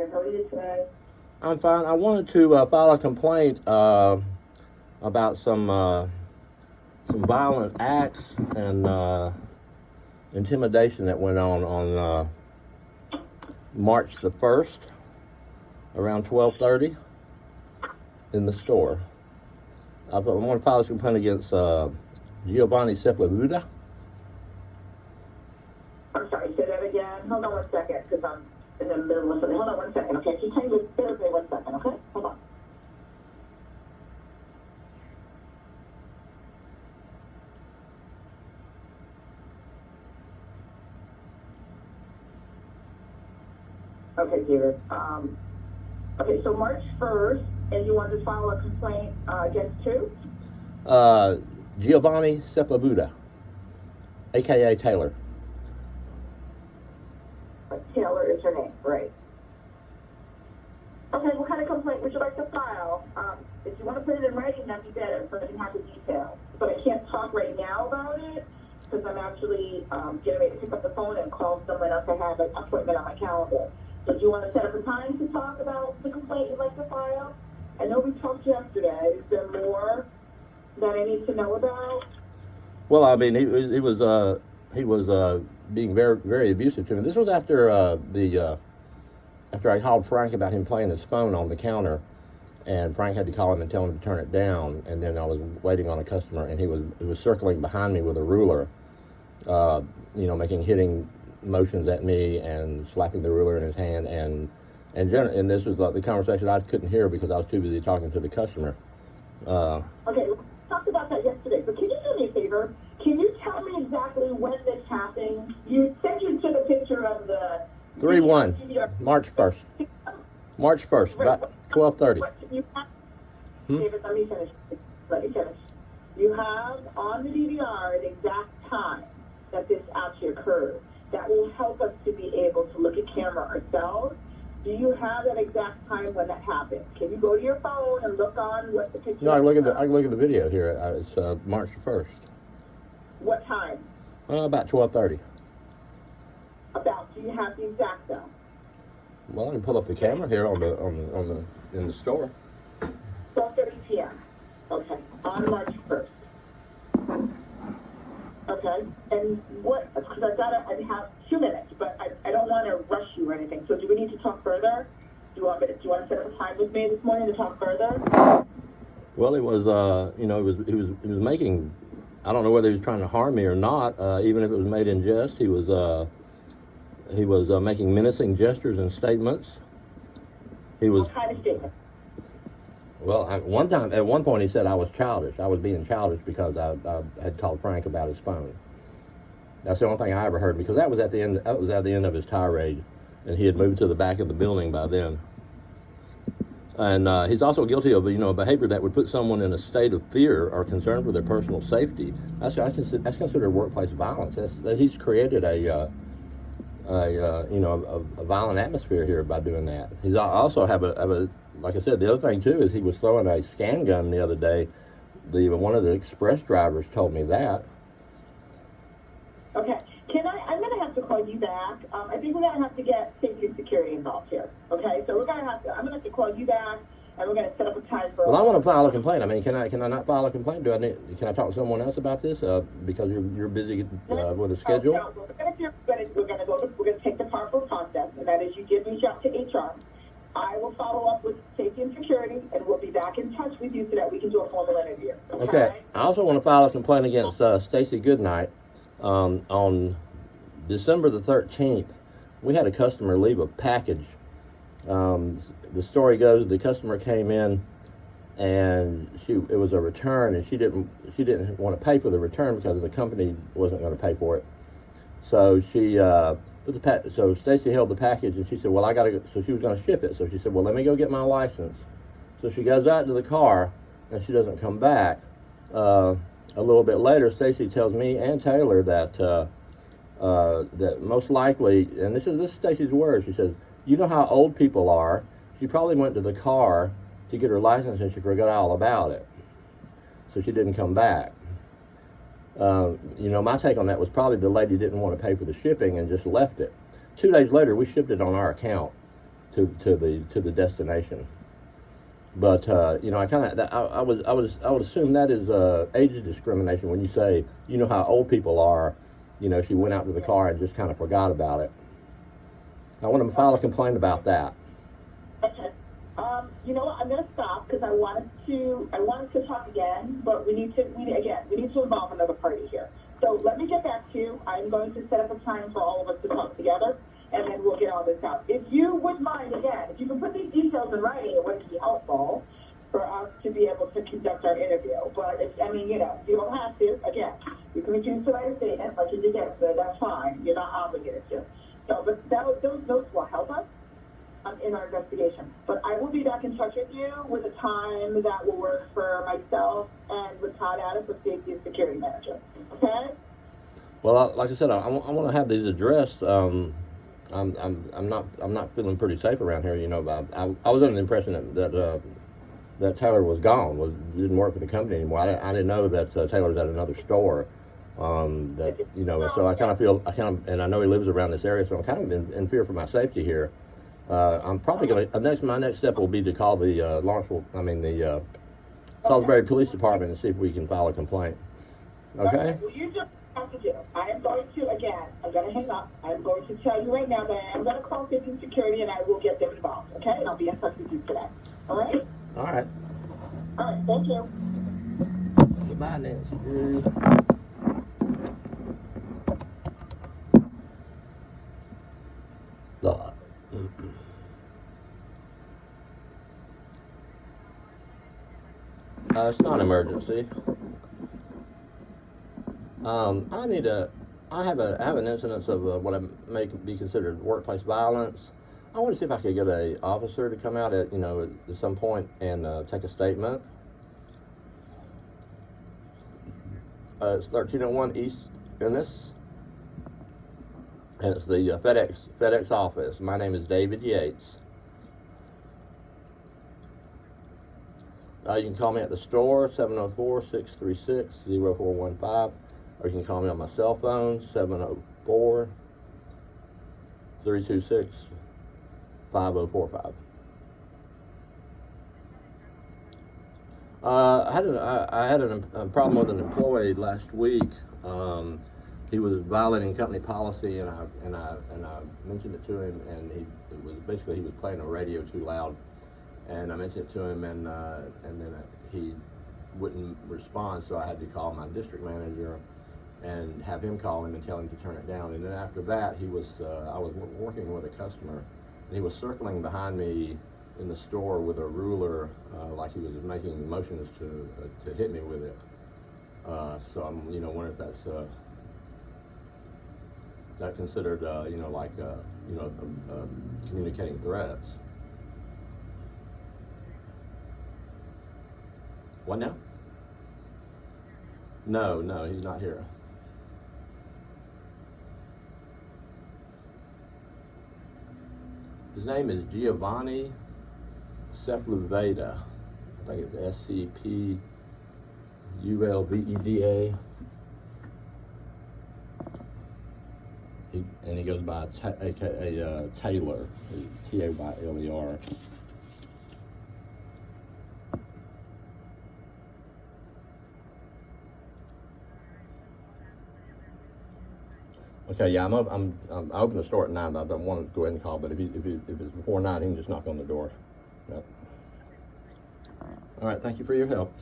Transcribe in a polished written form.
David. How are you today? I'm fine. I wanted to file a complaint about some violent acts and intimidation that went on March the 1st around 12:30 in the store. I want to file a complaint against Giovanni Sepulveda. I'm sorry, say that again. Hold on 1 second, because I'm in the middle of something. Hold on 1 second, okay? Can you tell me bear with me 1 second, okay? Hold on. Okay, David. Okay, so March 1st, and you want to file a complaint against who? Giovanni Sepulveda, a.k.a. Taylor. Taylor is her name, right? Okay, what kind of complaint would you like to file? If you want to put it in writing, that'd be better, so I can have the details. But I can't talk right now about it, because I'm actually getting ready to pick up the phone and call someone else. I have an appointment on my calendar. So do you want to set up a time to talk about the complaint you'd like to file? I know we talked yesterday. Is there more that I need to know about? Well, I mean, he was being very, very abusive to me. This was after after I called Frank about him playing his phone on the counter, and Frank had to call him and tell him to turn it down. And then I was waiting on a customer, and he was circling behind me with a ruler, making hitting motions at me and slapping the ruler in his hand. And this was the conversation I couldn't hear because I was too busy talking to the customer. Okay, we talked about that yesterday, but can you do me a favor? Can you tell me exactly when this happened? You said you took a picture of the 3/1, March 1st. March 1st, about 12:30. David, let me finish. You have on the DVR the exact time that this actually occurred. That will help us to be able to look at camera ourselves. Do you have that exact time when that happened? Can you go to your phone and look on what the picture? No, I can look at the video here. It's March 1st. What time? About 12:30. About? Do you have the exact though? Well, I can pull up the camera here in the store. 12:30 p.m. Okay, on March 1st. Okay, and what? Because I have 2 minutes, but I don't want to rush you or anything. So do we need to talk further? Do you want to set up a time with me this morning to talk further? Well, he was making. I don't know whether he was trying to harm me or not. Even if it was made in jest, he was making menacing gestures and statements. What kind of statement? Well, at one point, he said I was childish. I was being childish because I had called Frank about his phone. That's the only thing I ever heard, because that was at the end. That was at the end of his tirade, and he had moved to the back of the building by then. And he's also guilty of behavior that would put someone in a state of fear or concern for their personal safety. That's considered workplace violence. He's created a violent atmosphere here by doing that. He's also have a like I said, the other thing too is he was throwing a scan gun the other day. One of the express drivers told me that. Okay, I'm going to have to call you back. I think we're going to have to get safety and security involved here. Okay, so I'm going to have to call you back, and we're going to set up a time for. Well, I want to file a complaint. I mean, can I not file a complaint? Can I talk to someone else about this? Because you're busy with a schedule. No, we're going to take the proper process, and that is you did reach out to HR. I will follow up with safety and security, and we'll be back in touch with you so that we can do a formal interview. Okay. I also want to file a complaint against Stacy Goodnight. On December the 13th, we had a customer leave a package. The story goes the customer came in, and it was a return, and she didn't want to pay for the return because the company wasn't going to pay for it. So she so Stacy held the package, and she said, well, I got to go. So she was going to ship it. So she said, well, let me go get my license. So she goes out to the car, and she doesn't come back. A little bit later, Stacy tells me and Taylor that that most likely, and this is Stacy's words, she says, you know how old people are. She probably went to the car to get her license, and she forgot all about it. So she didn't come back. My take on that was probably the lady didn't want to pay for the shipping and just left it. 2 days later, we shipped it on our account. to the destination. But you know, I would assume that is age discrimination when you say, you know how old people are. You know, she went out to the car and just kind of forgot about it. I want to file a complaint about that. Okay. You know what? I'm going to stop because I wanted to talk again, but we need to involve another party here. So let me get back to you. I'm going to set up a time for all of us to come together, and then we'll get all this out. If you would mind, again, if you can put these details in writing, it would be helpful for us to be able to conduct our interview. But you don't have to. Again, you can refuse to write a statement like you did yesterday. That's fine. You're not obligated to. So, but those notes will help us in our investigation. But I will be back in touch with you with a time that will work for myself and with Todd Adams, the Safety and Security Manager. Okay? Well, like I said, I want to have these addressed. I'm not feeling pretty safe around here. You know, I was under the impression that Taylor was gone, didn't work for the company anymore. I didn't know that Taylor's at another store. So and I know he lives around this area, so I'm kind of in fear for my safety here. I'm probably my next step will be to call the Salisbury Police Department and see if we can file a complaint. Okay? Well, you just have to do. I'm going to hang up. I'm going to tell you right now that I am going to call Safety and Security and I will get them involved. Okay? And I'll be in touch with you today. All right? All right. All right. Thank you. Goodbye, Nancy. It's not an emergency. I have an incidence of what may be considered workplace violence. I want to see if I could get an officer to come out at some point and take a statement. It's 1301 East Ennis, and it's the FedEx office. My name is David Yates. You can call me at the store, 704-636-0415, or you can call me on my cell phone, 704-326-5045. I had a problem with an employee last week. He was violating company policy, and I mentioned it to him, and he was playing the radio too loud. And I mentioned it to him, and then he wouldn't respond, so I had to call my district manager and have him call him and tell him to turn it down. And then after that, I was working with a customer, and he was circling behind me in the store with a ruler, like he was making motions to hit me with it. So I'm, wondering if that's that considered, communicating threats. What now? No, he's not here. His name is Giovanni Sepulveda. I think it's Sepulveda. And he goes by Taylor, Tayler. Okay, yeah, I open the store at 9, but I don't want to go ahead and call. But if it's before 9, he can just knock on the door. Yep. All right, thank you for your help.